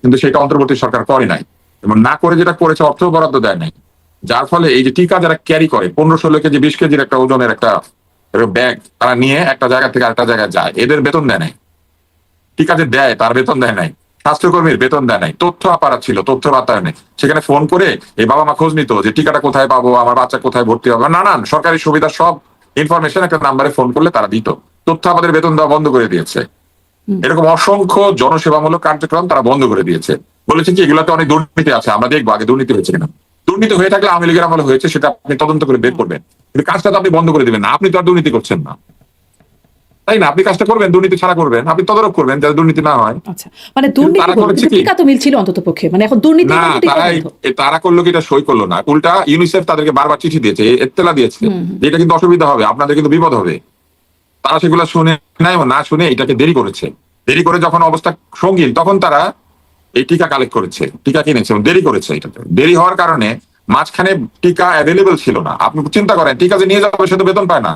কিন্তু সেটা অন্তর্বর্তী সরকার করে নাই, এবং না করে যেটা করেছে অর্থ বরাদ্দ দেয় নাই, যার ফলে এই যে টিকা যারা ক্যারি করে 15-16 কেজি 20 কেজির একটা ওজনের একটা ব্যাগ তারা নিয়ে একটা জায়গা থেকে আরেকটা জায়গায় যায়, এদের বেতন দেয় নাই। টিকা যে দেয় তার বেতন দেয় নাই, স্বাস্থ্যকর্মীর বেতন দেয় নাই, তথ্য আপারা ছিল, তথ্য বাতায়নে সেখানে ফোন করে এই বাবা মা খোঁজ নিত যে টিকাটা কোথায় পাবো, আমার বাচ্চা কোথায় ভর্তি হবে, নানান সরকারি সুবিধা সব ইনফরমেশন একটা নাম্বারে ফোন করলে তারা দিত। তথ্য আমাদের বেতন দেওয়া বন্ধ করে দিয়েছে। এরকম অসংখ্য জনসেবামূলক কার্যক্রম তারা বন্ধ করে দিয়েছে, বলেছে কি এগুলোতে অনেক দুর্নীতি আছে, আমরা দেখবো আগে দুর্নীতি হয়েছে কিনা। দুর্নীতি হয়ে থাকলে আওয়ামী লীগের আমলে হয়েছে, সেটা আপনি তদন্ত করে বের করবেন, কিন্তু কাজটা তো আপনি বন্ধ করে দিবেন না, আপনি তো আর দুর্নীতি করছেন না, তাই না? আপনি কাজটা করবেন, দুর্নীতি ছাড়া করবেন, আপনি তদারক করবেন যাতে দুর্নীতি না হয়। আচ্ছা, মানে দুর্নীতি টিকা তো মিলছিল অন্তত পক্ষে, মানে এখন দুর্নীতি না, তারা করলো কি এটা সই করলো না, উল্টা ইউনিসেফ তাদেরকে বারবার চিঠি দিয়েছে, এত্তেলা দিয়েছে, এটা কিন্তু অসুবিধা হবে, আপনাদের কিন্তু বিপদ হবে। তারা সেগুলো শুনে নাই, না শুনে এটাকে দেরি করেছে। দেরি করে যখন অবস্থা সঙ্গীন তখন তারা এই টিকা কালেক্ট করেছে, টিকা কিনেছে, দেরি করেছে। এটাতে দেরি হওয়ার কারণে মাঝখানে টিকা অ্যাভেলেবল ছিল না। আপনি চিন্তা করেন, টিকা যে নিয়ে যাবে সে তো বেতন পায় না,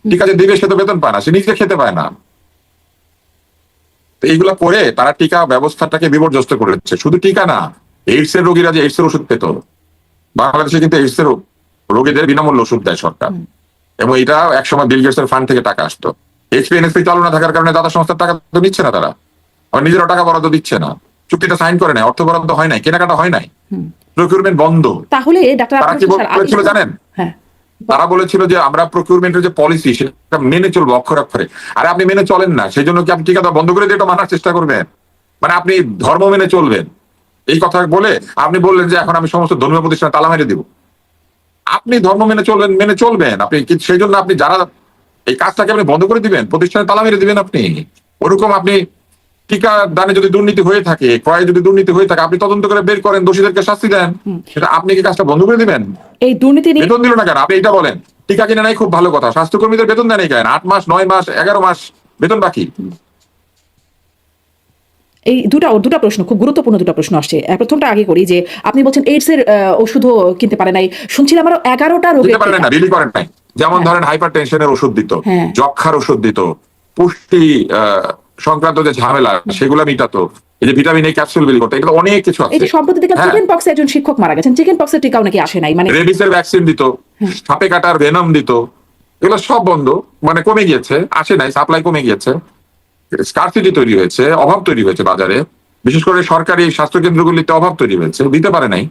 টিকা যে দিবে সে তো বেতন পায় না, সে নিজে খেতে পায় না। তো এইগুলা করে তারা টিকা ব্যবস্থাটাকে বিপর্যস্ত করেছে। শুধু টিকা না, এইডস এর রোগীরা যে এইডস এর ওষুধ পেত, বাংলাদেশে কিন্তু এইডস এর রোগীদের বিনামূল্য ওষুধ দেয় সরকার, এবং এটা একসময় বিল গেটস এর ফান্ড থেকে টাকা আসতো। এইচপিএনএসপি চালু না থাকার কারণে দাতা সংস্থার টাকা তো নিচ্ছে না, তারা আবার নিজেরাও টাকা বরাদ্দ দিচ্ছে না, চুক্তিটা সাইন করে নাই, অর্থ বরাদ্দ হয় নাই, কেনাকাটা হয় নাই, প্রকিউরমেন্ট বন্ধ। তাহলে তারা কি বলেছিল জানেন? তারা বলেছিল যে আমরা প্রকিউরমেন্টের যে পলিসি সেটা মেনে চলবো অক্ষরে অক্ষরে। আরে আপনি মেনে চলেন না, সেই জন্য কি আপনি টিকা বন্ধ করে দিয়ে এটা মানার চেষ্টা করবেন? মানে আপনি ধর্ম মেনে চলবেন এই কথা বলে আপনি বললেন যে এখন আমি সমস্ত ধর্মীয় প্রতিষ্ঠানে তালা মেরে দিব। আপনি ধর্ম মেনে চলবেন আপনি, সেই জন্য আপনি যারা এই কাজটাকে আপনি বন্ধ করে দিবেন, প্রতিষ্ঠানে তালা মেরে দিবেন আপনি। ওরকম আপনি টিকা দানে যদি দুর্নীতি হয়ে থাকে, ক্রয়ে যদি দুর্নীতি হয়ে থাকে, আপনি তদন্ত করে বের করেন, দোষীদেরকে শাস্তি দেন, সেটা আপনি কি কাজটা বন্ধ করে দিবেন? এই দুর্নীতি বেতন দিল না কেন আপনি এটা বলেন? টিকা কিনে নাই খুব ভালো কথা, স্বাস্থ্যকর্মীদের বেতন দেয় নাই কেন? 8 মাস 9 মাস 11 মাস বেতন বাকি। এই দুটা প্রশ্ন, খুব গুরুত্বপূর্ণ দুটা প্রশ্ন আসছে। প্রথমটা আগে করি, যে আপনি বলছেন এইডস এর ওষুধও কিনতে পারে নাই, শুনছিলাম আরো 11টা রোগের কিনতে পারে না, রিলি করেন নাই। যেমন ধরেন হাইপার টেনশনের ওষুধ দিত, যক্ষার ওষুধ দিত, পুষ্টি সংক্রান্ত যে ঝামেলা সেগুলো মিটাতো, এই যে ভিটামিন এ ক্যাপসুল বিলি করতো, এগুলো অনেক কিছু আছে। এই যে সম্প্রতি দেখলাম চিকেন পক্সে একজন শিক্ষক মারা গেছেন, চিকেন পক্সের টিকাও নাকি আসে নাই, মানে রেবিসের ভ্যাকসিন দিত, সাপে কাটার ভেনম দিত, এগুলো সব বন্ধ, মানে কমে গিয়েছে, আসে নাই, সাপ্লাই কমে গিয়েছে, স্কারসিটি তৈরি হয়েছে, অভাব তৈরি হয়েছে বাজারে, বিশেষ করে সরকারি স্বাস্থ্য কেন্দ্রগুলিতে অভাব তৈরি হয়েছে, দিতে পারে নাই।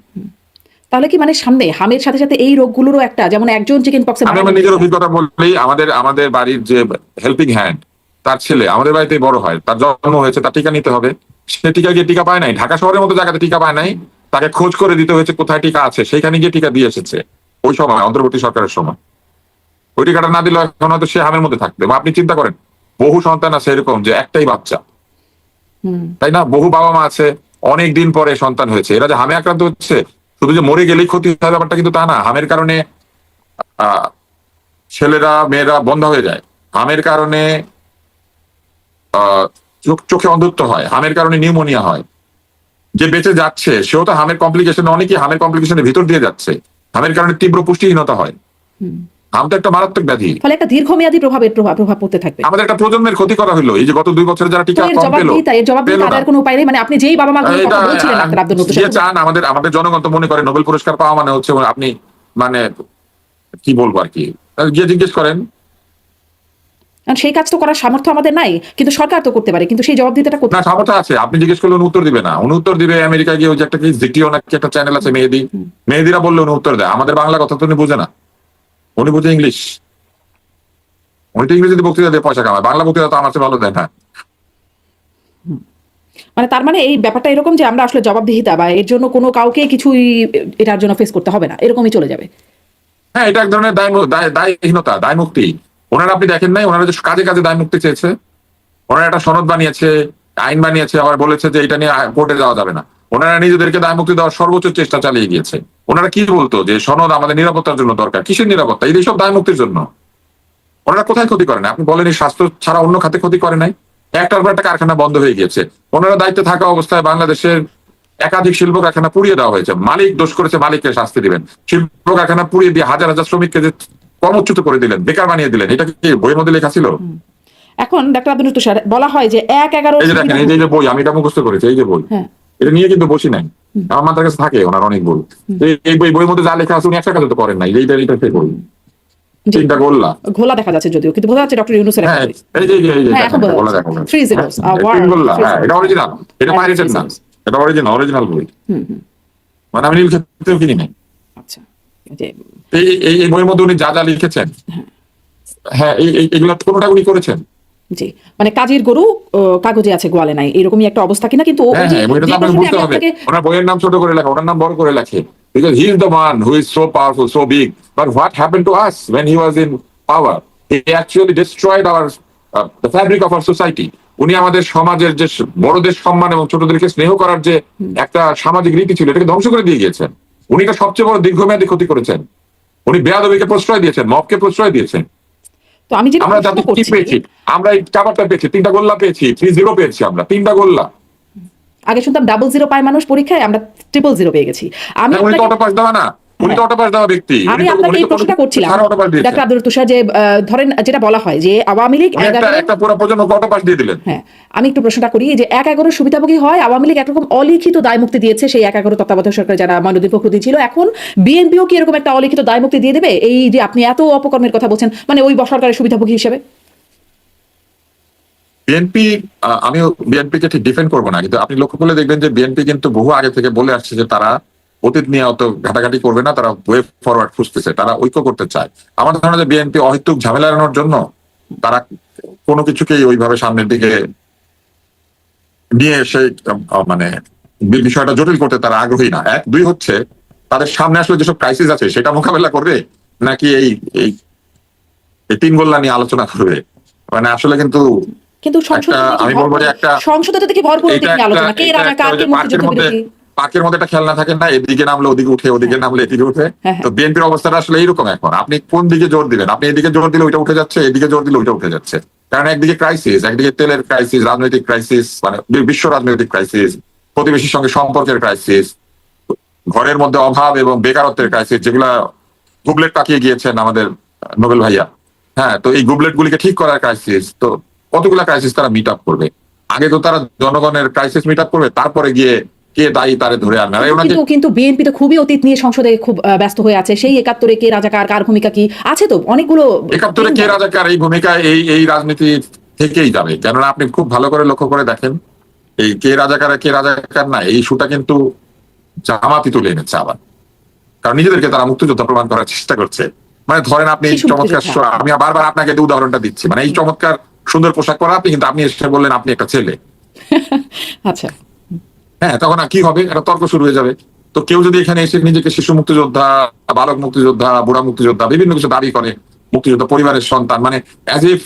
তাহলে কি মানে সামনে হামের সাথে সাথে এই রোগগুলোরও একটা, যেমন একজন চিকেন পক্সে, আমি আমার নিজের অভিজ্ঞতা বললেই, আমাদের বাড়ির যে হেল্পিং হ্যান্ড, তার ছেলে আমাদের বাড়িতে বড় হয়, তার জন্ম হয়েছে, তার টিকা নিতে হবে, সে টিকা গিয়ে টিকা পায় নাই, ঢাকা শহরের মতো জায়গাতে টিকা পায় নাই, তাকে খোঁজ করে দিতে হয়েছে কোথায় টিকা আছে, সেখানে গিয়ে টিকা দিয়ে এসেছে। ওই সময় অন্তর্বর্তী সরকারের সময় ওই টিকাটা না দিলে এখন হয়তো সে হামের মধ্যে থাকবে। আপনি চিন্তা করেন, বহু সন্তান আছে এরকম যে একটাই বাচ্চা, তাই না? বহু বাবা মা আছে অনেক দিন পরে সন্তান হয়েছে, এরা যে হামে আক্রান্ত হচ্ছে, শুধু যে মরে গেলেই ক্ষতি হয় ব্যাপারটা কিন্তু তা না। হামের কারণে ছেলেরা মেয়েরা বন্ধ হয়ে যায়, হামের কারণে চোখে অন্ধত্ব হয়, হামের কারণে নিউমোনিয়া হয়। যে বেঁচে যাচ্ছে সেও তো হামের কমপ্লিকেশন, অনেকেই হামের কমপ্লিকেশনের ভিতর দিয়ে যাচ্ছে, হামের কারণে তীব্র পুষ্টিহীনতা হয়। হাম তো একটা মারাত্মক ব্যাধি, ফলে একটা দীর্ঘমেয়াদী প্রভাব পড়তে থাকবে। আমাদের একটা প্রজন্মের ক্ষতি করা হলো এই যে গত 2 বছরে যারা টিকা কম পেল। কোনো উপায় নেই, মানে আপনি যেই বাবা মা কথা বলছিলেন ডাক্তার আব্দুল লতিফ, যে চান আমাদের জনগণ তো মনে করে নোবেল পুরস্কার পাওয়া মানে হচ্ছে আপনি, মানে কি বলবো আর কি, গিয়ে জিজ্ঞেস করেন। সেই কাজ তো করার সামর্থ্য আমাদের নাই, কিন্তু সরকার তো করতে পারে, কিন্তু সেই জবাবদিহিতাটা করতে না, সামর্থ্য আছে। আপনি জিজ্ঞেস করলে উনি উত্তর দিবে না, উনি উত্তর দিবে আমেরিকা গিয়ে ওই যে একটা কি জিটিও নাকি একটা চ্যানেল আছে মেহেদিরা বললে উনি উত্তর দেয়। আমাদের বাংলা কথা তো উনি বুঝে না, উনি বুঝে ইংলিশ, উনি তো ইংরেজিতে বক্তৃতা দিয়ে পয়সা কামায়, বাংলা বক্তৃতা তো আমার চেয়ে ভালো দেয় না। মানে তার মানে এই ব্যাপারটা এরকম যে আমরা আসলে জবাবদিহিতা বা এর জন্য কোনো কাউকে কিছুই এটার জন্য ফেস করতে হবে না, এরকমই চলে যাবে। হ্যাঁ, এটা এক ধরনের দায়হীনতা, দায় মুক্তি। ওনারা আপনি দেখেন নাই, ওনারা যে কাজে কাজে দায় মুক্তি চেয়েছে, ওনারা একটা সনদ বানিয়েছে, আইন বানিয়েছে, আবার বলেছে যে এটা নিয়ে কোর্টে যাওয়া যাবে না। ওনারা নিজেদেরকে দায় মুক্তি দেওয়ার সর্বোচ্চ চেষ্টা চালিয়ে গিয়েছে। ওনারা কি বলতো যে সনদ আমাদের নিরাপত্তার জন্য দরকার, কিসের নিরাপত্তা? এইসব দায় মুক্তির জন্য। ওনারা কোথায় ক্ষতি করে না? আপনি বলেন এই স্বাস্থ্য ছাড়া অন্য খাতে ক্ষতি করে নাই? একটার পর একটা কারখানা বন্ধ হয়ে গিয়েছে। ওনারা দায়িত্বে থাকা অবস্থায় বাংলাদেশের একাধিক শিল্প কারখানা পুড়িয়ে দেওয়া হয়েছে। মালিক দোষ করেছে, মালিককে শাস্তি দিবেন। শিল্প কারখানা পুড়িয়ে দিয়ে হাজার হাজার শ্রমিককে যে কর্মচ্যুত করে দিলেন, বেকার বানিয়ে দিলেন, এটা কি বইয়ের মধ্যে লেখা ছিল? এখন ডাক্তার আব্দুল লতিফ বলা হয় যে 1-11 এই যে দেখেন, এই যে বই, আমি এটা মুখস্থ করেছি, এই যে বই, এটা নিয়ে কিন্তু বসি নাই, আমার মাথার কাছে থাকে ওনার অনেক বই। তো এই বইয়ের মধ্যে যা লেখা আছে উনি একটা কাজ তো করেন নাই, এইটা সে বই জি। তিনটা গোল্লা। ঘোলা দেখা যাচ্ছে যদিও, কিন্তু বোঝা যাচ্ছে ডক্টর ইউনূসের একটা হ্যাঁ বই। এই যে হ্যাঁ, এখন দেখেন, বোঝা গোল্লা যাচ্ছে। দেখো, 3 zeros, war, তিন গোল্লা, 3 হ্যাঁ এটা zeros, অরিজিনাল, এটা হ্যাঁ, পাইরেটেড 3 না, zeros। এটা অরিজিনাল বই। হুম, হুম, মানে আমি নীল ক্ষেত্রেও কিনি নাই। আচ্ছা। যে এই বইয়ের মধ্যে উনি যা যা লিখেছেন, হ্যাঁ এগুলো কোনোটা উনি করেছেন। জি, মানে কাজের গরু কাগজে আছে গোয়ালে নাই, এরকমই একটা অবস্থা কিনা? কিন্তু ওই হ্যাঁ যে হ্যাঁ, বইটা যে তো আপনাকে প্রশ্নটি বুঝতে আমি হবে, আপনাকে ওনার বইয়ের নাম ছোট করে লেখা, ওনার নাম বড় করে লেখে, because he is the one who is so powerful, so big, but what happened to us when he was in power? He actually destroyed our the fabric of our society. উনি আমাদের সমাজের যে বড়দের সম্মান এবং ছোটদেরকে স্নেহ করার যে একটা সামাজিক রীতি ছিল, এটাকে ধ্বংস করে দিয়ে গিয়েছেন। উনি এটা সবচেয়ে বড় দীর্ঘমেয়াদী ক্ষতি করেছেন। উনি বেয়াদবিকে প্রশ্রয় দিয়েছেন, মবকে প্রশ্রয় দিয়েছেন। তো আমি যেটা আমরা প্রশ্ন জাতি কি করছি, পেয়েছি? আমরা এই কাবারটা পেয়েছি, তিনটা গোল্লা পেয়েছি, 3-0 পেয়েছি, আমরা তিনটা গোল্লা। আগে শুনতাম 00 পায় মানুষ পরীক্ষায়, আমরা 000 পেয়ে গেছি। আমি উনি তো আপনাকে অটো পাস দেওয়া না, উনি তো হ্যাঁ, অটো পাস দেওয়া ব্যক্তি, আমি আপনাকে এই প্রশ্নটা করছিলাম সারা অটো পাস দিয়েছেন। ডাক্তার আব্দুল তুষার, যে ধরেন যেটা বলা হয় যে আওয়ামী লীগ উনি একটা পুরো প্রজন্মকে অটো পাস দিয়ে দিলেন। হ্যাঁ, আমি একটু প্রশ্নটা করি যে 11 সুবিধাভোগী হয়, আওয়ামী লীগ একরকম অলিখিত দায় মুক্তি দিয়েছে সেই 11 তত্ত্বাবধায়ক সরকার যারা মঈনুদ্দিন ফখরুদ্দিন ছিল। এখন বিএনপিও কি এরকম একটা অলিখিত দায় মুক্তি দিয়ে দেবে? এই যে আপনি এত অপকর্মের কথা বলছেন, মানে ওই সরকারের সুবিধাভোগী হিসেবে। বিএনপি, আমিও বিএনপি কে ঠিক ডিফেন্ড করবো না, কিন্তু আপনি লক্ষ্য করলে দেখবেন যে বিএনপি কিন্তু বহু আগে থেকে বলে আসছে যে তারা অতীত নিয়ে অত ঘাটাঘাটি করবে না, তারা ওয়ে ফরওয়ার্ড খুঁজতেছে, তারা ঐক্য করতে চায়। আমার ধারণা যে বিএনপি অহেতুক ঝামেলা এড়ানোর জন্য তারা কোনো কিছুকেই ওইভাবে সামনের দিকে নিয়ে এসে মানে বিষয়টা জটিল করতে তারা আগ্রহী না। এক, দুই হচ্ছে তাদের সামনে আসলে যেসব ক্রাইসিস আছে সেটা মোকাবেলা করবে, নাকি এই এই এই তিন গোল্লা নিয়ে আলোচনা করবে। মানে আসলে কিন্তু কিন্তু সংসদে একটা, আমি বলবো যে একটা, সংসদে তো দেখি ভরপুর এটা অতীত নিয়ে একটা আলোচনা, কে এটা একটা রাজাকার, ওই কে যে পার্কের মুক্তিযুদ্ধ মধ্যে বিরোধী। একটা খেলনা থাকে না, এদিকে নামলে ওদিকে উঠে, ওদিকে নামলে এদিকে উঠে। হ্যাঁ, তো হ্যাঁ। বিএনপির অবস্থাটা আসলে এইরকম এখন, আপনি কোন দিকে জোর দিবেন? আপনি এদিকে জোর দিলে ওইটা উঠে যাচ্ছে, এদিকে জোর দিলে ওইটা উঠে যাচ্ছে। কারণ একদিকে ক্রাইসিস, একদিকে তেলের ক্রাইসিস, রাজনৈতিক ক্রাইসিস, মানে বিশ্ব রাজনৈতিক ক্রাইসিস, প্রতিবেশীর সঙ্গে সম্পর্কের ক্রাইসিস, ঘরের মধ্যে অভাব এবং বেকারত্বের ক্রাইসিস, যেগুলা গুবলেট পাকিয়ে গিয়েছেন আমাদের নোবেল ভাইয়া। হ্যাঁ, তো এই গুবলেট গুলিকে ঠিক করার ক্রাইসিস, তো কতগুলা ক্রাইসিস তারা মিট আপ করবে। আগে তো তারা জনগণের ক্রাইসিস মিট আপ করবে, তারপরে গিয়ে কে দায়ী তারে ধরে আনবে। আর ওনাকে কিন্তু বিএনপি তো খুবই অতীত নিয়ে সংসদে খুব ব্যস্ত হয়ে আছে। সেই 71-এ কে রাজাকার, কার ভূমিকা কি আছে, তো অনেকগুলো 71-এ কে রাজাকার, এই ভূমিকা এই রাজনীতি থেকেই যাবে। কেননা আপনি খুব ভালো করে লক্ষ্য করে দেখেন, এই কে রাজাকার কে রাজাকার না, এই ইস্যুটা কিন্তু জামাতি তুলে এনেছে আবার। কারণ নিজেদেরকে তারা মুক্তিযোদ্ধা প্রমাণ করার চেষ্টা করছে। মানে ধরেন আপনি শিশু চমৎকার, মুক্তিযোদ্ধা। আমি বারবার আপনাকে উদাহরণটা দিচ্ছি, মানে এই চমৎকার সুন্দর পোশাক পরা আপনি, কিন্তু আপনি এসে বললেন আপনি একটা ছেলে। আচ্ছা। হ্যাঁ, তখন কি হবে? একটা তর্ক শুরু হয়ে যাবে। তো কেউ যদি এখানে এসে নিজেকে শিশু মুক্তিযোদ্ধা, বালক মুক্তিযোদ্ধা, বুড়া মুক্তিযোদ্ধা, বিভিন্ন কিছু দাবি করে, মুক্তিযোদ্ধা পরিবারের সন্তান, মানে অ্যাজ ইফ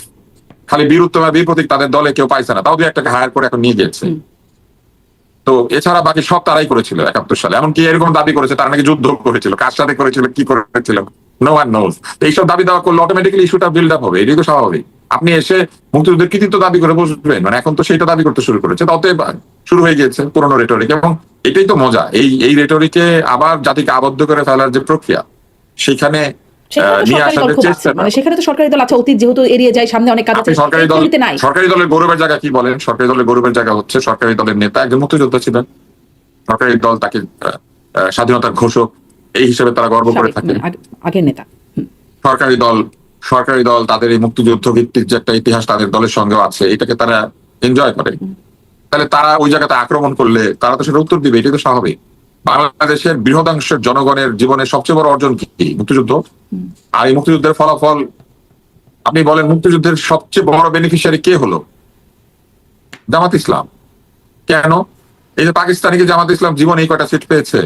খালি বীরত্ব বা বীর প্রতীক তাদের দলে কেউ পাইছে না, তাও দুই একটাকে হায়ার করে এখন নিয়ে গিয়েছে। তো এছাড়া বাকি সব তারাই করেছিল 71 সালে, এমনকি এরকম দাবি করেছে তারা নাকি যুদ্ধ করেছিল, কার সাথে করেছিল, কি করেছিল, নো ওয়ান নোজ। এইসব দাবি দেওয়া করলে অটোমেটিক্যালি ইস্যুটা বিল্ড আপ হবে, এটাই তো স্বাভাবিক। আপনি এসে মুক্তিযুদ্ধের কৃতিত্ব দাবি করে বসবেন, মানে এখন তো সেইটা দাবি করতে শুরু করেছে, তাতে শুরু হয়ে গিয়েছে পুরোনো রেটরিক। এবং এটাই তো মজা, এই রেটরিকে আবার জাতিকে আবদ্ধ করে ফেলার যে প্রক্রিয়া, সেখানে নিয়ে আসার চেষ্টা। মানে সেখানে তো সরকারি দল আছে, অতীত যেহেতু এড়িয়ে যায়, সামনে অনেক কাজ আছে। সরকারি দলের গৌরবের জায়গা কি বলেন? সরকারি দলের গৌরবের জায়গা হচ্ছে সরকারি দলের নেতা একজন মুক্তিযোদ্ধা ছিলেন, সরকারি দল তাকে স্বাধীনতার ঘোষক এই হিসেবে তারা গর্ব করে থাকে। আগের নেতা সরকারি দল তাদের এই মুক্তিযুদ্ধ ভিত্তিক যে একটা ইতিহাস তাদের দলের সঙ্গেও আছে, এটাকে তারা এনজয় করে। তাহলে তারা ওই জায়গাতে আক্রমণ করলে তারা তো সেটা উত্তর দিবে, এটাই তো স্বাভাবিক। বাংলাদেশের বৃহদাংশের জনগণের জীবনের সবচেয়ে বড় অর্জন কি? মুক্তিযুদ্ধ। আর এই মুক্তিযুদ্ধের ফলাফল আপনি বলেন, মুক্তিযুদ্ধের সবচেয়ে বড় বেনিফিশিয়ারি কে হলো? জামাত ইসলাম। কেন? এই যে পাকিস্তানিকে জামাত ইসলাম জীবন এই কয়টা সিট পেয়েছে।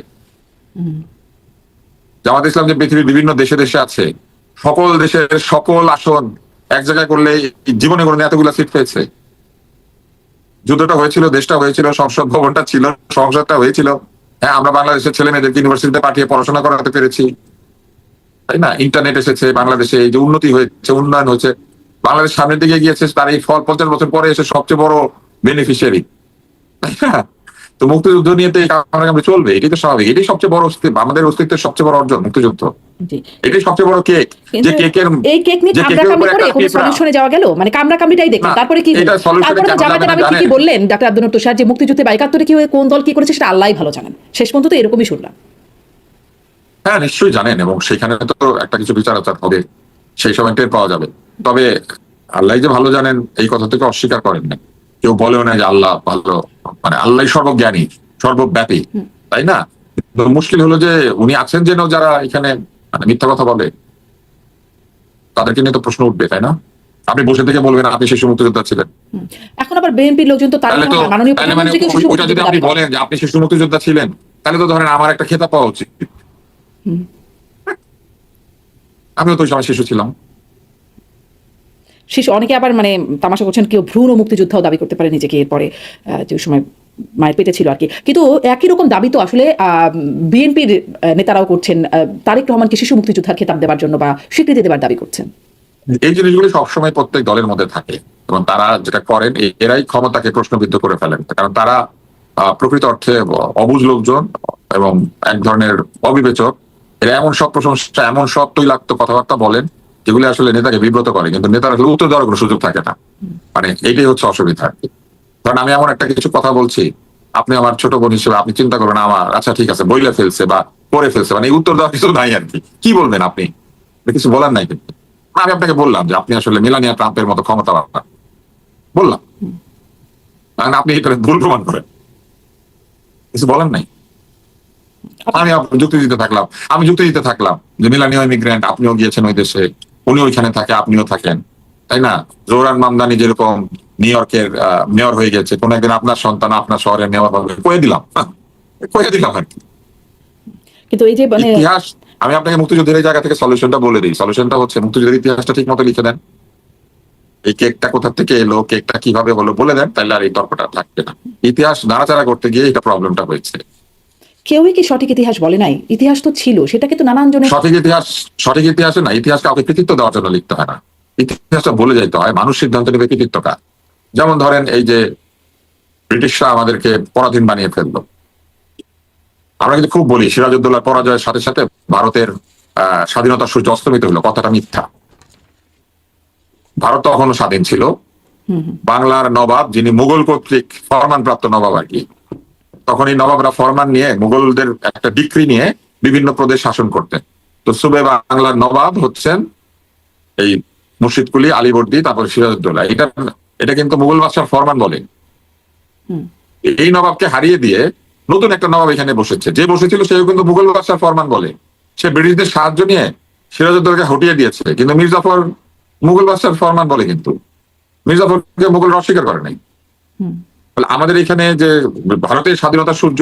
জামাত ইসলাম যে পৃথিবীর বিভিন্ন দেশে দেশে আছে, সকল দেশের সকল আসন এক জায়গায় করলে জীবনে কোনো এতগুলা সিট পেয়েছে। যুদ্ধটা হয়েছিল, দেশটা হয়েছিল, সংসদ ভবনটা ছিল, সংসদটা হয়েছিল। হ্যাঁ, আমরা বাংলাদেশের ছেলে মেয়েদেরকে ইউনিভার্সিটিতে পাঠিয়ে পড়াশোনা করাতে পেরেছি, তাই না? ইন্টারনেট এসেছে, বাংলাদেশে এই যে উন্নতি হয়েছে, উন্নয়ন হয়েছে, বাংলাদেশ সামনের দিকে গিয়েছে, তার এই ফল 50 বছর পরে এসে সবচেয়ে বড় বেনিফিশিয়ারি, তাই না? তো তো মুক্তিযুদ্ধ নিয়ে তো এই কামড়াকামড়ি চলবে, এটাই তো স্বাভাবিক। এটাই সবচেয়ে বড় অস্তিত্ব, আমাদের অস্তিত্বের সবচেয়ে বড় অর্জন মুক্তিযুদ্ধ। জি। এটাই সবচেয়ে বড় কেক, যে কেকের এই কেক নিয়ে যে কেকের কামড়াকামড়ি উপর করে একটা কোনো পিঁপড়া। সলিউশনে যাওয়া গেল? মানে কামড়াকামড়িটাই দেখলেন, না, তারপরে কি হলো? এটা solution এ তারপরে তো কেন জামায়াতের যাবে না আমি ঠিকই জানেন? বললেন ডাক্তার আব্দুল তুষার যে মুক্তিযুদ্ধে বা ৭১ কি হয়ে কোন দল কি করেছে সেটা আল্লাহই ভালো জানেন। শেষ পর্যন্ত তো এরকমই শুনলাম। হ্যাঁ, নিশ্চয়ই জানেন, এবং সেখানে তো একটা কিছু বিচার আচার হবে, সেই সময় টের পাওয়া যাবে। তবে আল্লাহ যে ভালো জানেন এই কথা থেকে অস্বীকার করেন না, কেউ বলেও না যে আল্লাহ ভালো, মানে আল্লাহ সর্বজ্ঞানী, সর্বব্যাপী, তাই না? তো মুশকিল হলো যে উনি আছেন যেন যারা এখানে মানে মিথ্যা কথা বলে, তাদেরকে নিয়ে তো প্রশ্ন উঠবে, তাই না? আপনি বসে থেকে বলবেন আপনি শিশু মুক্তিযোদ্ধা ছিলেন, এখন আবার বিএনপির লোকজন তো তার মাননীয় তাহলে মানে প্রধানমন্ত্রীকে শিশু ওইটা যদি মুক্তিযোদ্ধা আপনি দাবি করে। বলেন যে আপনি শিশু মুক্তিযোদ্ধা ছিলেন, তাহলে তো ধরেন আমার একটা খেতাব পাওয়া উচিত, আমিও তো ওই সময় শিশু ছিলাম। শিশু অনেকে আবার মানে তামাশা করছেন, কেউ ভ্রূণ মুক্তিযোদ্ধাও দাবি করতে পারে নিজেকে এরপরে, যে সময় মায়ের পেটে ছিল আর কি। কিন্তু একই রকম দাবি তো আসলে বিএনপির নেতারাও করছেন, তারেক রহমানকে শিশু মুক্তিযোদ্ধার খেতাব দেওয়ার জন্য বা স্বীকৃতি দেওয়ার দাবি করছেন। এই জিনিসগুলো সবসময় প্রত্যেক দলের মধ্যে থাকে, এবং তারা যেটা করেন এরাই ক্ষমতাকে প্রশ্নবিদ্ধ করে ফেলেন, কারণ তারা প্রকৃত অর্থে অবুঝ লোকজন এবং এক ধরনের অবিবেচক। এরা এমন সব প্রশংসা, এমন সব তৈলাক্ত কথাবার্তা বলেন যেগুলো আসলে নেতাকে বিব্রত করে, কিন্তু নেতার আসলে উত্তর দেওয়ার কোনো সুযোগ থাকে না। মানে এইটাই হচ্ছে অসুবিধা। কারণ আমি এমন একটা কিছু কথা বলছি, আপনি আমার ছোট বোন হিসেবে আপনি চিন্তা করবেন আমার আচ্ছা ঠিক আছে বইলে ফেলছে বা করে ফেলছে, মানে এই উত্তর দেওয়ার কিছু নাই আর কি। কি বলবেন আপনি? কিছু বলার নাই। কিন্তু আমি আপনাকে বললাম যে আপনি আসলে মেলানিয়া ট্রাম্পের মতো ক্ষমতা বললাম, কারণ আপনি এটা ভুল প্রমাণ করেন, কিছু বলার নাই। আমি যুক্তি দিতে থাকলাম যে মেলানিয়া ইমিগ্রেন্ট, আপনিও গিয়েছেন ওই দেশে, উনি ওইখানে থাকে, আপনিও থাকেন, তাই না? জোহরান মামদানি যেরকম নিউ ইয়র্কের মেয়র হয়ে গেছে, কোন একদিন আপনার সন্তান আপনার শহরের মেয়র হবে, কয়ে দিলাম আর কি। কিন্তু এই যে মানে ইতিহাস, আমি আপনাকে মুক্তিযুদ্ধের এই জায়গা থেকে সলিউশনটা বলে দিই। সলিউশনটা হচ্ছে মুক্তিযুদ্ধের ইতিহাসটা ঠিক মতো লিখে দেন, এই কেকটা কোথা থেকে এলো, কেকটা কিভাবে হলো বলে দেন, তাহলে আর এই তর্কটা থাকবে না। ইতিহাস নাড়াচাড়া করতে গিয়ে এটা প্রবলেমটা হয়েছে। কেউই কি সঠিক ইতিহাস বলে নাই? ইতিহাস তো ছিল, সেটাকে তো নানান জনে সঠিক ইতিহাসে না, ইতিহাস কাউকে কৃতিত্ব দেওয়ার জন্য লিখতে হয় না, ইতিহাসটা বলে যাইতে হয়, মানুষ সিদ্ধান্ত নেবে কৃতিত্ব কার। যেমন ধরেন এই যে ব্রিটিশরা আমাদেরকে পরাধীন বানিয়ে ফেললো, আমরা কিন্তু খুব বলি সিরাজউদ্দৌলার পরাজয়ের সাথে সাথে ভারতের স্বাধীনতার সূর্য অস্তমিত হলো, কথাটা মিথ্যা। ভারত তখনও স্বাধীন ছিল। বাংলার নবাব, যিনি মুঘল কর্তৃক ফরমানপ্রাপ্ত নবাব আর কি, তখন এই নবাবরা ফরমান নিয়ে মুঘলদের একটা ডিক্রি নিয়ে বিভিন্ন প্রদেশ শাসন করতেন। তো সুবে বাংলার নবাব হচ্ছেন এই মুর্শিদ কুলি, আলীবর্দী, তারপর সিরাজউদ্দৌলা। এটা কিন্তু মুঘল বাদশার ফরমান বলে। এই নবাবকে হারিয়ে দিয়ে নতুন একটা নবাব এখানে বসেছে, যে বসেছিল সেও কিন্তু মুঘল বাদশার ফরমান বলে। সে ব্রিটিশদের সাহায্য নিয়ে সিরাজউদ্দৌলাকে হটিয়ে দিয়েছে, কিন্তু মীর জাফর মুঘল বাদশার ফরমান বলে, কিন্তু মীর জাফরকে মুঘল অস্বীকার করে নাই। আমাদের এখানে যে ভারতের স্বাধীনতার সূর্য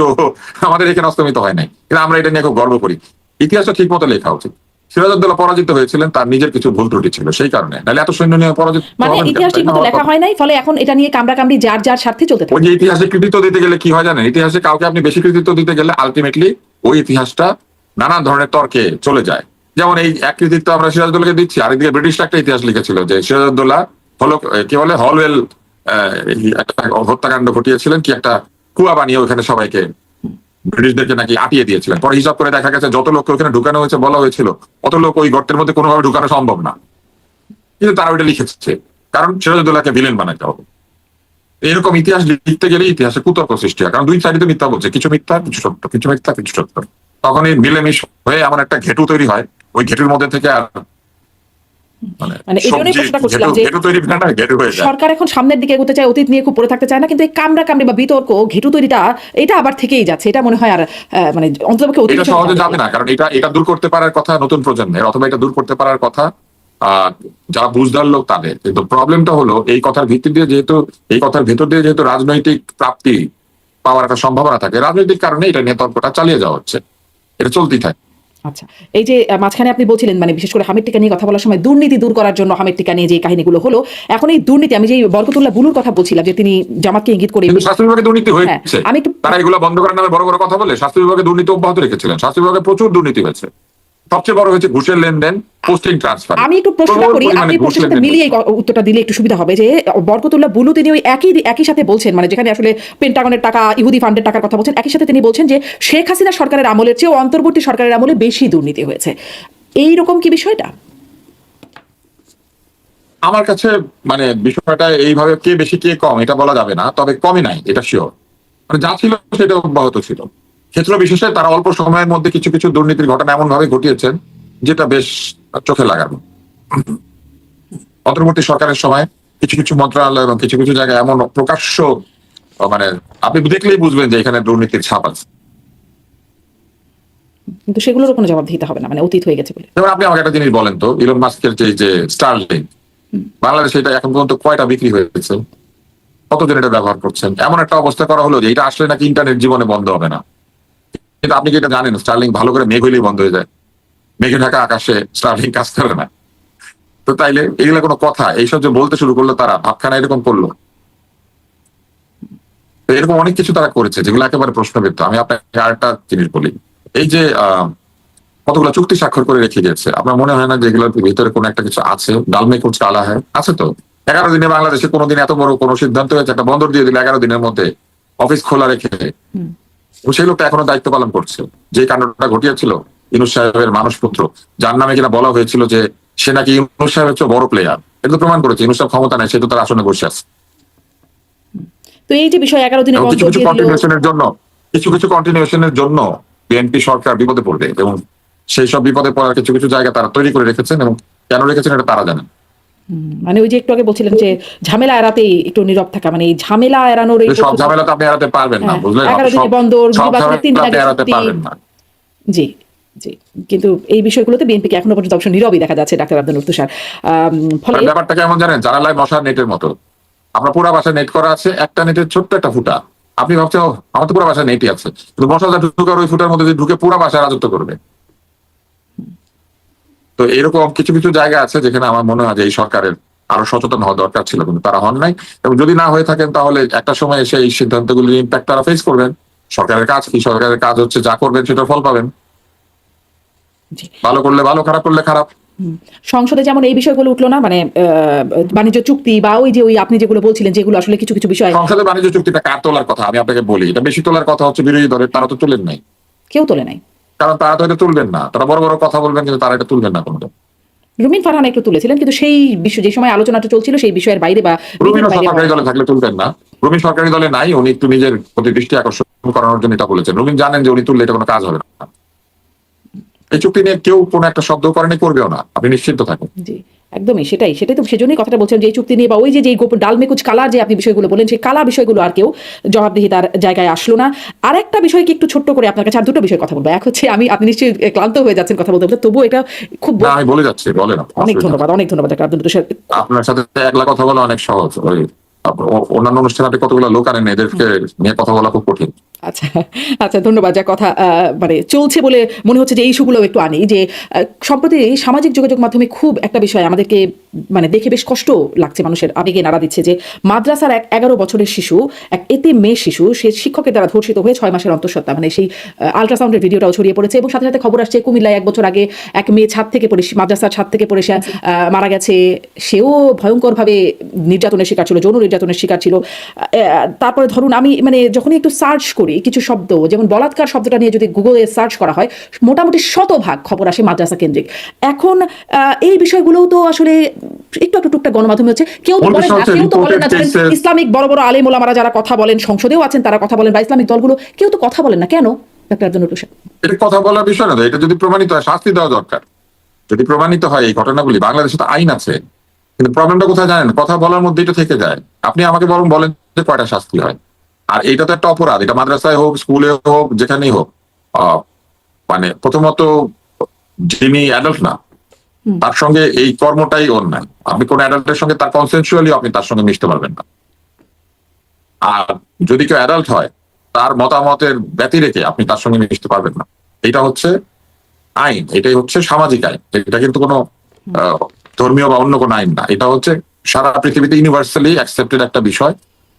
আমাদের এখানে অস্তমিত হয় নাই, কিন্তু আমরা এটা নিয়ে খুব গর্ব করি। ইতিহাসটা ঠিক মতো লেখা উচিত। সিরাজউদ্দৌলা পরাজিত হয়েছিলেন, তার নিজের কিছু ভুল ত্রুটি ছিল, সেই কারণে। নাহলে এত সৈন্য নিয়ে পরাজিত মানে ইতিহাস ঠিক মতো লেখা হয় নাই, ফলে এখন এটা নিয়ে কামড়াকামড়ি যার যার স্বার্থে চলতে থাকে। ওই যে ইতিহাসে কৃতিত্ব দিতে গেলে কি হয় জানেন, ইতিহাসে কাউকে আপনি বেশি কৃতিত্ব দিতে গেলে আলটিমেটলি ওই ইতিহাসটা নানান ধরনের তর্কে চলে যায়। যেমন এই এক কৃতিত্ব আমরা সিরাজউদ্দৌলাকে দিচ্ছি, আরেকদিকে ব্রিটিশরা একটা ইতিহাস লিখেছিল যে সিরাজউদ্দৌলা হলো কি বলে হলওয়েল একটা হত্যাকাণ্ড ঘটিয়েছিলেন, কি একটা কুয়া বানিয়ে ওখানে সবাইকে ব্রিটিশদেরকে নাকি আটিয়ে দিয়েছিলেন। পরে হিসাব করে দেখা গেছে যত লোককে ওখানে ঢুকানো হয়েছে বলা হয়েছিল অত লোক ওই গর্তের মধ্যে কোনোভাবে ঢুকানো সম্ভব না, কিন্তু তারা ওইটা লিখেছে কারণ সিরাজউদ্দৌলাকে ভিলেন বানাইতে হবে। এরকম ইতিহাস লিখতে গেলে ইতিহাসে কুতর্ক সৃষ্টি হয়, কারণ দুই সাইডে তো মিথ্যা বলছে, কিছু মিথ্যা কিছু সত্য, কিছু মিথ্যা কিছু সত্য। তখন এই মিলেমিশ হয়ে এমন একটা ঘেটু তৈরি হয়, ওই ঘেটুর মধ্যে থেকে আর মানে এই জন্যই প্রশ্নটা করছিলাম যে সরকার এখন সামনের দিকে এগোতে চায়, অতীত নিয়ে খুব পড়ে থাকতে চায় না, কিন্তু এই কামড়াকামড়ি বা বিতর্ক ঘেটু তৈরিটা এটা আবার থেকেই যাচ্ছে। এটা মনে হয় আর মানে অন্ততপক্ষে অতীত সহজে যাবে না, কারণ এটা দূর করতে পারার কথা নতুন প্রজন্মের, অথবা এটা দূর করতে পারার কথা যারা বুঝদার লোক তাদের। কিন্তু প্রবলেমটা হলো এই কথার ভিত্তি দিয়ে যেহেতু এই কথার ভেতর দিয়ে যেহেতু রাজনৈতিক প্রাপ্তি পাওয়ার একটা সম্ভাবনা থাকে, রাজনৈতিক কারণে এটা নিয়ে তর্কটা চালিয়ে যাওয়া হচ্ছে, এটা চলতেই থাকে। আচ্ছা, এই যে মাঝখানে আপনি বলছিলেন মানে বিশেষ করে হামিদ টিকা নিয়ে কথা বলার সময় দুর্নীতি দূর করার জন্য হামিদ টিকা নিয়ে যে কাহিনীগুলো হলো, এখন এই দুর্নীতি আমি যে বরকতুল্লাহ বুলুর কথা বলছিলাম যে তিনি জামাতকে ইঙ্গিত করে স্বাস্থ্য বিভাগে দুর্নীতি হয়েছে, তারা এগুলো বন্ধ করার নামে বড় বড় কথা বলে স্বাস্থ্য বিভাগে দুর্নীতি অব্যাহত রেখেছিলেন। স্বাস্থ্য বিভাগে প্রচুর দুর্নীতি হয়েছে, সবচেয়ে বড় হয়েছে ঘুষের লেনদেন, পোস্টিং ট্রান্সফার। আমি একটু প্রশ্নটা করি, আপনি প্রশ্নের সাথে মিলিয়ে এই উত্তরটা দিলে একটু সুবিধা হবে, যে বরকতুল্লাহ বুলু তিনি ওই একই সাথে বলছেন, মানে যেখানে আসলে পেন্টাগনের টাকা, ইহুদি ফান্ডের টাকার কথা বলছেন, একই সাথে তিনি বলছেন যে শেখ হাসিনা সরকারের আমলের চেয়ে অন্তর্বর্তী সরকারের আমলে বেশি দুর্নীতি হয়েছে। এইরকম কি বিষয়টা? আমার কাছে মানে বিষয়টা এইভাবে কে বেশি কে কম এটা বলা যাবে না, তবে কমই নাই এটা শিওর। মানে যা ছিল সেটা অব্যাহত ছিল। ক্ষেত্র বিশেষে তারা অল্প সময়ের মধ্যে কিছু কিছু দুর্নীতির ঘটনা এমন ভাবে ঘটিয়েছেন যেটা বেশ চোখে লাগানো। অন্তর্বর্তী সরকারের সময় কিছু কিছু মন্ত্রণালয় এবং কিছু কিছু জায়গায় এমন প্রকাশ্য, মানে আপনি দেখলেই বুঝবেন যে এখানে দুর্নীতির ছাপ আছে। কিন্তু সেগুলোর কোনো জবাব দিতে হবে না, মানে অতীত হয়ে গেছে বলে। যেমন আপনি আমাকে একটা জিনিস বলেন তো, ইলন মাস্কের যে স্টারলিংক, বাংলাদেশে এটা এখন পর্যন্ত কয়টা বিক্রি হয়েছে, কতজন এটা ব্যবহার করছেন? এমন একটা অবস্থা করা হলো যে এটা আসলে নাকি ইন্টারনেট জীবনে বন্ধ হবে না। কিন্তু আপনি কি এটা জানেন স্টারলিংক ভালো করে মেঘ হইলেই বন্ধ হয়ে যায়? মেঘে ঢাকা আকাশে স্টারলিংক কাজ করে না। তো তাইলে এগুলো কোনো কথা? এইসব যে বলতে শুরু করলো তারা, ভাবখানা এরকম করলো। তো এরকম অনেক কিছু তারা করেছে যেগুলো একেবারে প্রশ্নবিদ্ধ। আমি আপনাকে আরেকটা জিনিস বলি, এই যে কতগুলো চুক্তি স্বাক্ষর করে রেখে গেছে, আপনার মনে হয় না যে এগুলোর ভিতরে কোনো একটা কিছু আছে? ডালমে কুচ কালা হয় আছে তো। 11 দিনে বাংলাদেশে কোনোদিন এত বড় কোনো সিদ্ধান্ত হয়েছে, একটা বন্দর দিয়ে দিল 11 দিনের মধ্যে অফিস খোলা রেখে, এবং সেই লোকটা এখনো দায়িত্ব পালন করছে। যে কাণ্ডটা ঘটিয়েছিল ইউনূস সাহেবের মানুষপুত্র, যার নামে কিনা বলা হয়েছিল যে সে নাকি ইউনূস সাহেবের চেয়ে বড় প্লেয়ার, এটা তো প্রমাণ করেছে ইউনূস সাহেব ক্ষমতা নেই, সে তো তার আসনে বসে আছে। তো এই যে বিষয় 11 দিনের কিছু কিছু কন্টিনিউশনের জন্য বিএনপি সরকার বিপদে পড়বে, এবং সেই সব বিপদে পড়ার কিছু কিছু জায়গা তারা তৈরি করে রেখেছেন, এবং কেন রেখেছেন এটা তারা জানেন। মানে ওই যে একটু আগে বলছিলেন যে ঝামেলা এড়াতেই একটু নীরব থাকা, মানে এই ঝামেলা এড়ানোর সব ঝামেলা তো আপনি এড়াতে পারবেন না, বুঝলেন? 11 দিনে বন্দর, নির্বাচনের 3 দিন আগে এড়াতে পারবেন না। জি জি, কিন্তু এই বিষয়গুলোতে বিএনপিকে এখনো পর্যন্ত অবশ্য নীরবই দেখা যাচ্ছে, ডাক্তার আব্দুল তুষার। ফলে ব্যাপারটা কেমন জানেন? জানালায় মশার নেটের মতো। আপনার পুরা বাসায় নেট করা আছে, একটা নেটের ছোট্ট একটা ফুটা। আপনি ভাবছেন আমার তো পুরা বাসায় নেটই আছে, কিন্তু মশা যা ঢুকার ওই ফুটার মধ্যে ঢুকে পুরা বাসায় রাজত্ব করবে। তো এরকম কিছু কিছু জায়গা আছে যেখানে আমার মনে হয় যে এই সরকারের আরো সচেতন হওয়া দরকার ছিল, কিন্তু তারা হন নাই। এবং যদি না হয়ে থাকেন তাহলে একটা সময় এসে এই সিদ্ধান্তগুলির ইম্প্যাক্ট তারা ফেস করবেন। সরকারের কাজ কি? সরকারের কাজ হচ্ছে যা করবেন সেটার ফল পাবেন। ভালো করলে ভালো, খারাপ করলে খারাপ। সংসদে যেমন এই বিষয়গুলো উঠলো না, মানে বাণিজ্য চুক্তি বা ওই যে ওই আপনি যেগুলো বলছিলেন, যেগুলো আসলে কিছু কিছু বিষয়। সংসদে বাণিজ্য চুক্তিটা কার তোলার কথা আমি আপনাকে বলি, এটা বেশি তোলার কথা হচ্ছে বিরোধী দলের। তারা তো তুলেন নাই, কেউ তোলে নাই, কারণ তারা তো এটা তুলবেন না। তারা বড় বড় কথা বলবেন কিন্তু তারা এটা তুলবেন না কোনোদিন। রুমিন ফারহান একটু তুলেছিলেন, কিন্তু সেই বিষয় যে সময় আলোচনাটা চলছিল সেই বিষয়ের বাইরে বা রুমিন সরকারি দলে থাকলে তুলবেন না। রুমিন সরকারি দলে নাই, উনি একটু নিজের প্রতি দৃষ্টি আকর্ষণ করানোর জন্য এটা বলেছেন। রুমিন জানেন যে উনি তুললে এটা কোনো কাজ হবে না। এই চুক্তি নিয়ে কেউ কোনো একটা শব্দ করেনি, করবেও না, আপনি নিশ্চিন্ত থাকুন। জি একদমই, সেটাই তো সেজন্যই কথাটা বলছেন যে এই চুক্তি নিয়ে বা ওই যে গোপন ডালমেকুচ কালা যে আপনি বিষয়গুলো বলেন, সেই কালা বিষয়গুলো আর কেউ জবাবদিহিতার জায়গায় আসলো না। আর একটা বিষয় কি একটু ছোট্ট করে আপনার কাছে আর দুটো বিষয় কথা বলবো। এক হচ্ছে আপনি নিশ্চয়ই ক্লান্ত হয়ে যাচ্ছেন কথা বলতে বলতে, তবুও এটা খুব আমি বলে যাচ্ছি, বলেন। অনেক ধন্যবাদ ডাক্তার আব্দুল তুষার। আপনার সাথে একলা কথা বলা অনেক সহজ, ওই অন্যান্য অনুষ্ঠানে আপনি কতগুলো লোক আনেন, এদেরকে নিয়ে কথা বলা খুব কঠিন। আচ্ছা আচ্ছা, ধন্যবাদ। যা কথা মানে চলছে বলে মনে হচ্ছে যে এই ইস্যুগুলো একটু আনি, যে সম্প্রতি সামাজিক যোগাযোগ মাধ্যমে খুব একটা বিষয় আমাদেরকে মানে দেখে বেশ কষ্ট লাগছে, মানুষের আবেগে নাড়া দিচ্ছে, যে মাদ্রাসার এক 11 বছরের শিশু, এক এতে মেয়ে শিশু, সে শিক্ষকের দ্বারা ধর্ষিত হয়ে 6 মাসের অন্তঃসত্ত্বা, মানে সেই আল্ট্রাসাউন্ডের ভিডিওটাও ছড়িয়ে পড়েছে। এবং সাথে সাথে খবর আসছে কুমিল্লায় 1 বছর আগে এক মেয়ে ছাদ থেকে পড়ে, মাদ্রাসার ছাদ থেকে পড়ে সে মারা গেছে। সেও ভয়ঙ্করভাবে নির্যাতনের শিকার ছিল, যৌন নির্যাতনের শিকার ছিল। তারপরে ধরুন আমি মানে যখনই একটু সার্চ করি কিছু শব্দ, যেমন বলাৎকার শব্দটা নিয়ে যদি গুগলে সার্চ করা হয়, মোটামুটি 100% খবর আসে মাদ্রাসা কেন্দ্রিক। এখন এই বিষয়গুলোও তো আসলে একটু একটু টুকটাক গণমাধ্যমে হচ্ছে, কেউ তো বলেন না, ইসলামিক বড় বড় আলেম ওলামারা যারা কথা বলেন, সংসদেও আছেন তারা কথা বলেন, বা ইসলামিক দলগুলো কেউ তো কথা বলেন না কেন? ডাক্তার আব্দুল তুষার, এটা কথা বলার বিষয় না, এটা যদি প্রমাণিত হয় শাস্তি দেওয়া দরকার। যদি প্রমাণিত হয় এই ঘটনাগুলি, বাংলাদেশে তো আইন আছে, কিন্তু প্রবলেমটা কোথায় জানেন? কথা বলার মধ্যে এটা থেকে যায়। আপনি আমাকে বরং বলেন যে কয়টা শাস্তি হয়। আর এটা তো একটা অপরাধ, এটা মাদ্রাসায় হোক, স্কুলে হোক, যেখানেই হোক। মানে প্রথমত যিনি অ্যাডাল্ট না তার সঙ্গে এই কর্মটাই অন্যায়। আপনি কোন অ্যাডাল্টের সঙ্গে তার কনসেনচুয়ালি আপনি তার সঙ্গে মিশতে পারবেন না। আর যদি কেউ অ্যাডাল্ট হয় তার মতামতের ব্যতি রেখে আপনি তার সঙ্গে মিশতে পারবেন না। এটা হচ্ছে আইন, এটাই হচ্ছে সামাজিক আইন। এটা কিন্তু কোনো ধর্মীয় বা অন্য কোনো আইন না। এটা হচ্ছে সারা পৃথিবীতে ইউনিভার্সালি অ্যাকসেপ্টেড একটা বিষয়,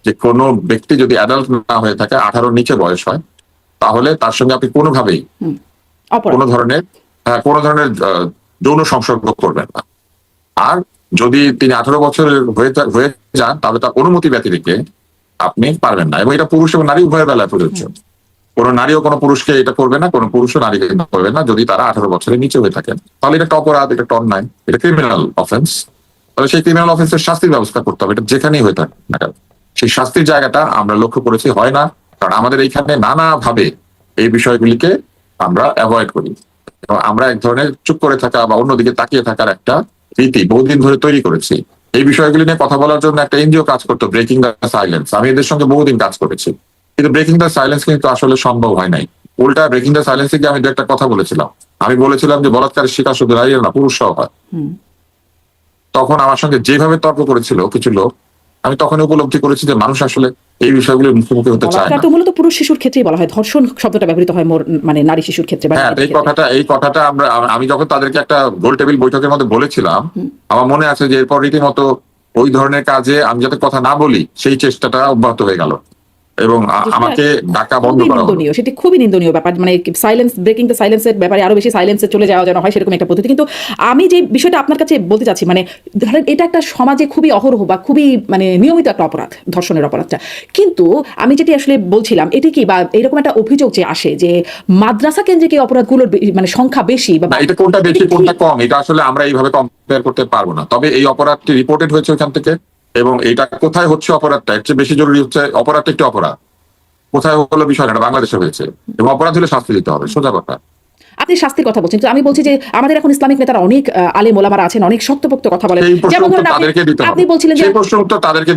যে কোনো ব্যক্তি যদি অ্যাডাল্ট না হয়ে থাকে, 18 নিচে বয়স হয়, তাহলে তার সঙ্গে আপনি কোনোভাবেই কোনো ধরনের কোনো ধরনের যৌন সংসর্গ করবেন না। আর যদি তিনি 18 বছরের হয়ে যান তাহলে তার অনুমতি ব্যতিরেকে আপনি পারবেন না, এবং এটা পুরুষ এবং নারী উভয়ের বেলায় প্রযোজ্য। কোনো নারীও কোনো পুরুষকে এটা করবে না, কোনো পুরুষও নারীকে করবে না যদি তারা 18 বছরের নিচে হয়ে থাকেন। তাহলে এটা একটা অপরাধ, এটা একটা অন্যায়, এটা ক্রিমিনাল অফেন্স। তাহলে সেই ক্রিমিনাল অফেন্সের শাস্তির ব্যবস্থা করতে হবে, এটা যেখানেই হয়ে থাকে না কেন। সেই শাস্তির জায়গাটা আমরা লক্ষ্য করেছি হয় না, কারণ আমাদের এইখানে নানাভাবে এই বিষয়গুলিকে আমরা অ্যাভয়েড করি, এবং আমরা এক ধরনের চুপ করে থাকা বা অন্যদিকে তাকিয়ে থাকার একটা রীতি বহুদিন ধরে তৈরি করেছি। এই বিষয়গুলি নিয়ে কথা বলার জন্য একটা এনজিও কাজ করতো, ব্রেকিং দ্য সাইলেন্স। আমি এদের সঙ্গে বহুদিন কাজ করেছি, কিন্তু ব্রেকিং দ্য সাইলেন্স কিন্তু আসলে সম্ভব হয় নাই। উল্টা ব্রেকিং দ্য সাইলেন্সে গিয়ে আমি দু একটা কথা বলেছিলাম। আমি বলেছিলাম যে বলাৎকারের শিকার শুধু নারীরা না, পুরুষরাও হয়। তখন আমার সঙ্গে যেভাবে তর্ক করেছিল কিছু লোক, আমি তখন উপলব্ধি করেছি যে মানুষ আসলে এই বিষয়গুলোর মুখোমুখি হতে চায় বলাৎকার না। তো মূলত পুরুষ শিশুর ক্ষেত্রেই বলা হয়, ধর্ষণ শব্দটা ব্যবহৃত হয় মানে নারী শিশুর ক্ষেত্রে বা হ্যাঁ, নারীদের এই ক্ষেত্রে। কথাটা আমি যখন তাদেরকে একটা গোল টেবিল বৈঠকের মধ্যে বলেছিলাম, আমার মনে আছে যে এরপর রীতিমতো ওই ধরনের কাজে আমি যাতে কথা না বলি সেই চেষ্টাটা অব্যাহত হয়ে গেল, এবং আমাকে ডাকা বন্ধ খুবই করা হলো। নিন্দনীয়, সেটি খুবই নিন্দনীয় ব্যাপার। মানে সাইলেন্স, ব্রেকিং দ্য সাইলেন্সের ব্যাপারে আরো বেশি সাইলেন্সে চলে যাওয়া যেন হয় সেরকম একটা পদ্ধতি। কিন্তু আমি যে বিষয়টা আপনার কাছে বলতে চাচ্ছি, মানে ধরেন এটা একটা সমাজে খুবই অহরহ বা খুবই মানে নিয়মিত একটা অপরাধ, ধর্ষণের অপরাধটা। কিন্তু আমি যেটি আসলে বলছিলাম এটি কি, বা এরকম একটা অভিযোগ যে আসে যে মাদ্রাসা কেন্দ্রিক এই অপরাধগুলোর মানে সংখ্যা বেশি বা না, এটা কোনটা বেশি কোনটা কম এটা আসলে আমরা এইভাবে কম্পেয়ার করতে পারবো না। তবে এই অপরাধটি রিপোর্টেড হয়েছে ওইখান থেকে, এবং এটা কোথায় হচ্ছে অপরাধটা, এর চেয়ে বেশি জরুরি হচ্ছে অপরাধটা একটি অপরাধ কোথায় হলো বিষয় না, বাংলাদেশে হয়েছে, এবং অপরাধ হলে শাস্তি দিতে হবে, সোজা কথা। আপনি শাস্তির কথা বলছেন, তো আমি বলছি যে আমাদের এখন ইসলামিক নেতারা অনেক আলেম ওলামারা আছেন, অনেক শক্তপোক্ত কথা বলেন, সেই প্রশ্ন যেমন উত্তর ধরেন তাদেরকে দিতে আপনি হবে, বলছিলেন যে সেই প্রশ্ন উত্তর তাদেরকে